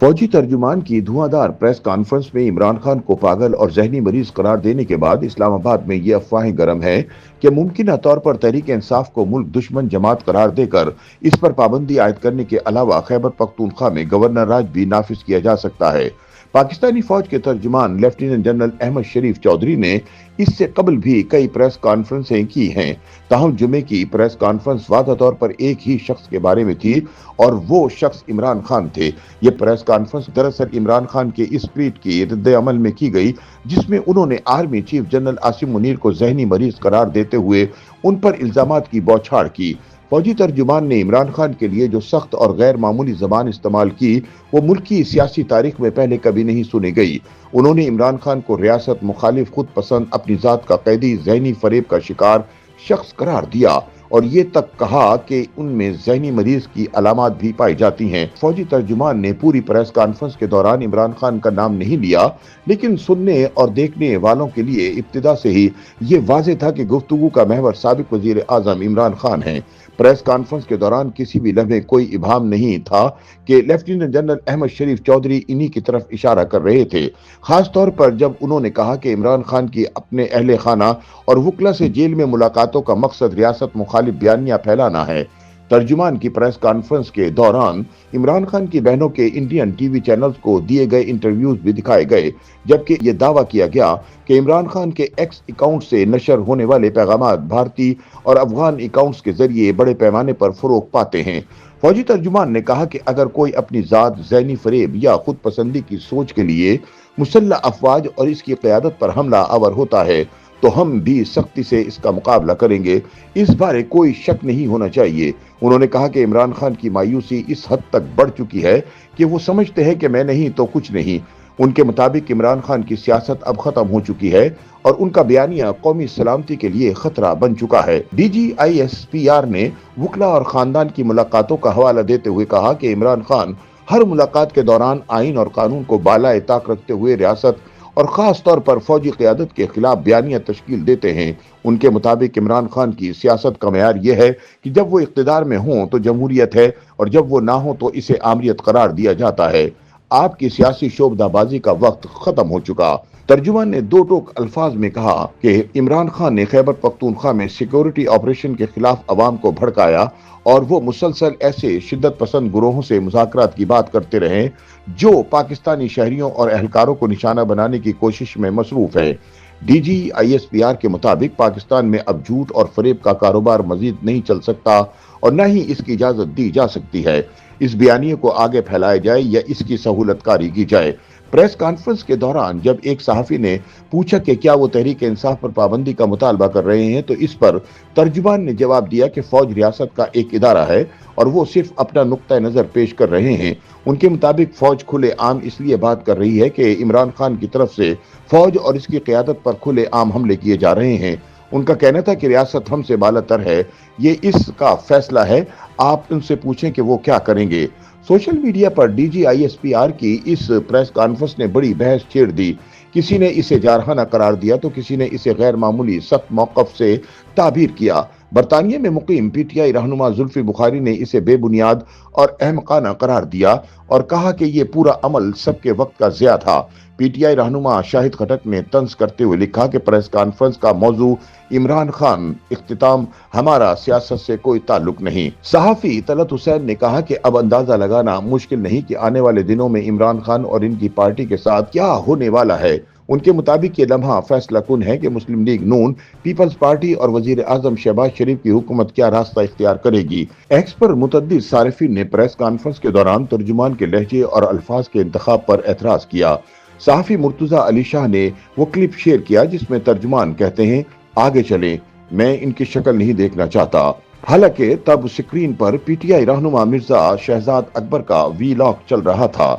फौजी तर्जुमान की धुआंधार press conference में इमरान खान को पागल और जहनी मरीज करार देने के बाद इस्लामाबाद में ये अफवाहें गर्म हैं कि मुमकिन तौर पर तहरीक इंसाफ को मुल्क दुश्मन जमात करार देकर इस पर पाबंदी आयद करने के अलावा खैबर पख्तूनख्वा में गवर्नर राज भी नाफिज किया जा सकता है। पाकिस्तानी फौज के तर्जुमान लेफ्टिनेंट जनरल अहमद शरीफ चौधरी ने इससे कबल भी कई प्रेस कॉन्फ्रेंसें की हैं। ताहम जुमे की प्रेस कॉन्फ्रेंस वाज़ह तौर पर एक ही शख्स के बारे में थी और वो शख्स इमरान खान थे। ये प्रेस कॉन्फ्रेंस दरअसल इमरान खान के इस ट्वीट की रद्द अमल में की गई जिसमें उन्होंने army chief general Asim Munir को जहनी मरीज करार देते हुए उन पर इल्जामात की बौछार की। फौजी तर्जुमान ने इमरान खान के लिए जो सख्त और गैर मामूली जबान इस्तेमाल की वो मुल्क की सियासी तारीख में पहले कभी नहीं सुनी गई। उन्होंने इमरान खान को रियासत मुखालिफ, खुद पसंद, अपनी जात का कैदी, जहनी फरेब का शिकार शख्स करार दिया और ये तक कहा कि उनमें जहनी मरीज की अलामात भी पाई जाती हैं। फौजी तर्जुमान ने पूरी प्रेस कॉन्फ्रेंस के दौरान इमरान खान का नाम नहीं लिया, लेकिन सुनने और देखने वालों के लिए इब्तिदा से ही ये वाज़ेह था कि गुफ्तगू का महवर साबिक वजीर आजम इमरान खान है। प्रेस कॉन्फ्रेंस के दौरान किसी भी लम्हे कोई इबाम नहीं था कि लेफ्टिनेंट जनरल अहमद शरीफ चौधरी इन्हीं की तरफ इशारा कर रहे थे, खास तौर पर जब उन्होंने कहा कि इमरान खान की अपने अहले खाना और वकला से जेल में मुलाकातों का मकसद रियासत मुखालिफ बयानियां फैलाना है। तर्जुमान की प्रेस कॉन्फ्रेंस के दौरान इमरान खान की बहनों के इंडियन टीवी चैनल्स को दिए गए इंटरव्यूज भी दिखाए गए, जबकि यह दावा किया गया कि इमरान खान के एक्स अकाउंट से नशर होने वाले पैगामात भारतीय और अफगान अकाउंट्स के जरिए बड़े पैमाने पर फरोग पाते हैं। फौजी तर्जुमान ने कहा कि अगर कोई अपनी जात, ज़हनी फरेब या खुद पसंदी की सोच के लिए मुसल्लह अफवाज और इसकी क़यादत पर हमला आवर होता है तो हम भी सख्ती से इसका मुकाबला करेंगे, इस बारे कोई शक नहीं होना चाहिए। उन्होंने कहा कि इमरान खान की मायूसी इस हद तक बढ़ चुकी है कि वो समझते हैं कि मैं नहीं तो कुछ नहीं। उनके मुताबिक इमरान खान की सियासत अब खत्म हो चुकी है और उनका बयानिया कौमी सलामती के लिए खतरा बन चुका है। DGISPR ने वकला और खानदान की मुलाकातों का हवाला देते हुए कहा कि इमरान खान हर मुलाकात के दौरान आइन और कानून को बालाए ताक रखते हुए रियासत और खास तौर पर फौजी क़यादत के खिलाफ बयानियां तश्कील देते हैं। उनके मुताबिक इमरान खान की सियासत का मयार यह है कि जब वो इक़्तिदार में हों तो जमहूरियत है और जब वो ना हो तो इसे आमरियत करार दिया जाता है। आपकी सियासी शोबदाबाजी का वक्त खत्म हो चुका। तर्जुमान ने दो टोक अल्फाज में कहा कि इमरान खान ने खैबर पख्तूनख्वा में सिक्योरिटी ऑपरेशन के खिलाफ अवाम को भड़काया और वो मुसलसल ऐसे शिद्दत पसंद गुरोहों से मुज़ाकरात की बात करते रहे जो पाकिस्तानी शहरियों और अहलकारों को निशाना बनाने की कोशिश में मसरूफ है। DGISPR के मुताबिक पाकिस्तान में अब झूठ और फरेब का कारोबार मजीद नहीं चल सकता और न ही इसकी इजाजत दी जा सकती है। इस बयानिए को आगे फैलाया जाए या इसकी सहूलतकारी की जाए। प्रेस कॉन्फ्रेंस के दौरान जब एक सहाफी ने पूछा कि क्या वो तहरीक इंसाफ पर पाबंदी का मुतालबा कर रहे हैं तो इस पर तर्जुमान ने जवाब दिया कि फौज रियासत का एक इदारा है और वो सिर्फ अपना नुक्ता नज़र पेश कर रहे हैं। उनके मुताबिक फौज खुले आम इसलिए बात कर रही है कि इमरान खान की तरफ से फौज और इसकी क़यादत पर खुले आम हमले किए जा रहे हैं। उनका कहना था कि रियासत हमसे बालातर है, ये इसका फैसला है, आप उनसे पूछें कि वो क्या करेंगे। सोशल मीडिया पर DGISPR की इस प्रेस कॉन्फ्रेंस ने बड़ी बहस छेड़ दी। किसी ने इसे जारहाना करार दिया तो किसी ने इसे गैर मामूली सख्त मौक़िफ़ से ताबीर किया। बरतानिया में मुकीम PTI रहनुमा जुल्फी बुखारी ने इसे बेबुनियाद और अहमकाना करार दिया और कहा कि ये पूरा अमल सबके वक्त का ज़िया था। PTI रहनुमा शाहिद खटक ने तंज करते हुए लिखा कि प्रेस कॉन्फ्रेंस का मौजू इमरान खान, इख्तिताम हमारा सियासत से कोई ताल्लुक नहीं। सहाफ़ी तलत हुसैन ने कहा कि अब अंदाजा लगाना मुश्किल नहीं कि आने वाले दिनों में इमरान खान और इनकी पार्टी के साथ क्या होने वाला है। उनके मुताबिक ये लम्हा फैसला कुन है कि मुस्लिम लीग नून, पीपल्स पार्टी और वजीर आजम शहबाज शरीफ की हुकूमत क्या रास्ता इख्तियार करेगी। एक्स पर मुतअद्दिद सारिफीन ने प्रेस कॉन्फ्रेंस के दौरान तर्जुमान के लहजे और अल्फाज के इंतखाब पर एतराज किया। सहाफी मुर्तजा अली शाह ने वो क्लिप शेयर किया जिसमें तर्जुमान कहते हैं, आगे चलें, मैं इनकी शक्ल नहीं देखना चाहता। हालांकि तब स्क्रीन पर PTI रहनुमा मिर्जा शहजाद अकबर का वीलॉग चल रहा था।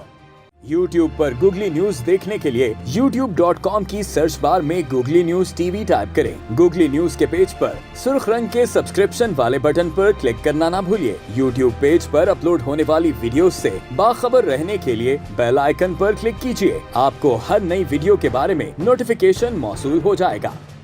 YouTube पर गूगली न्यूज देखने के लिए youtube.com की सर्च बार में गूगली न्यूज TV टाइप करें। गूगली न्यूज के पेज पर सुर्ख रंग के सब्सक्रिप्शन वाले बटन पर क्लिक करना ना भूलिए। YouTube पेज पर अपलोड होने वाली वीडियो से बाखबर रहने के लिए बेल आइकन पर क्लिक कीजिए। आपको हर नई वीडियो के बारे में नोटिफिकेशन मौसूल हो जाएगा।